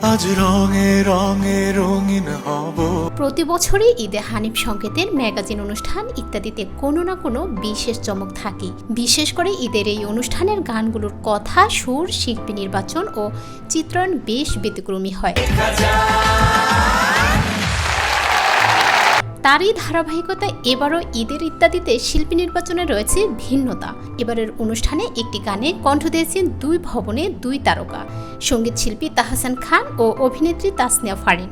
আজ রঙে রঙে রঙিন হব। প্রতি বছরই ঈদে হানিফ সংকেতের ম্যাগাজিন অনুষ্ঠান ইত্যাদিতে কোনো না কোনো বিশেষ চমক থাকে। বিশেষ করে ঈদের এই অনুষ্ঠানের গানগুলোর কথা, সুর, শিল্পী নির্বাচন ও চিত্রায়ন বেশ ব্যতিক্রমী হয়। তারই ধারাবাহিকতায় এবারও ঈদের ইত্যাদিতে শিল্পী নির্বাচনে রয়েছে ভিন্নতা। এবারের অনুষ্ঠানে একটি গানে কণ্ঠ দিয়েছেন দুই ভবনে দুই তারকা, সঙ্গীত শিল্পী তাহসান খান ও অভিনেত্রী তাসনিয়া ফারিন।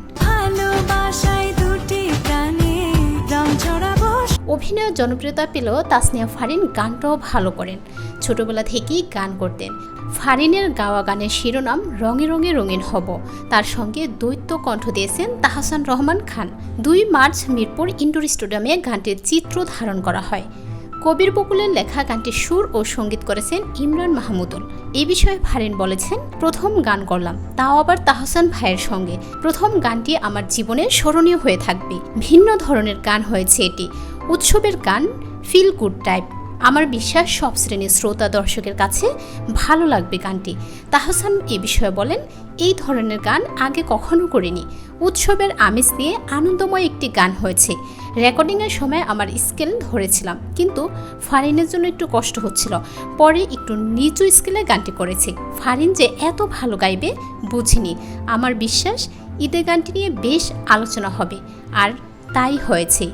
অভিনয়ে জনপ্রিয়তা পেলেও তাসনিয়া ফারিন গানটাও ভালো করেন। ছোটবেলা থেকেই গান করতেন। ফারিনের গাওয়া গানের শিরোনাম রঙে রঙে রঙিন হব। তার সঙ্গে দ্বৈত কণ্ঠ দিয়েছেন তাহসান রহমান খান। 2 মার্চ মিরপুর ইনডোর স্টেডিয়ামে গানটির চিত্র ধারণ করা হয়। কবির বকুলের লেখা গানটির সুর ও সঙ্গীত করেছেন ইমরান মাহমুদুল। এই বিষয়ে ফারিন বলেছেন, প্রথম গান করলাম, তাও আবার তাহসান ভাইয়ের সঙ্গে। প্রথম গানটি আমার জীবনে স্মরণীয় হয়ে থাকবে। ভিন্ন ধরনের গান হয়েছে এটি, উৎসবের গান, ফিল গুড টাইপ। আমার বিশ্বাস সব শ্রেণীর শ্রোতা দর্শকের কাছে ভালো লাগবে গানটি। তাহসান এ বিষয়ে বলেন, এই ধরনের গান আগে কখনো করিনি। উৎসবের আমেজ নিয়ে আনন্দময় একটি গান হয়েছে। রেকর্ডিংয়ের সময় আমার স্কেল ধরেছিলাম, কিন্তু ফারিনের জন্য একটু কষ্ট হচ্ছিল। পরে একটু নিচু স্কেলে গানটি করেছি। ফারিন যে এত ভালো গাইবে বুঝিনি। আমার বিশ্বাস ঈদের গানটি নিয়ে বেশ আলোচনা হবে, আর তাই হয়েছে।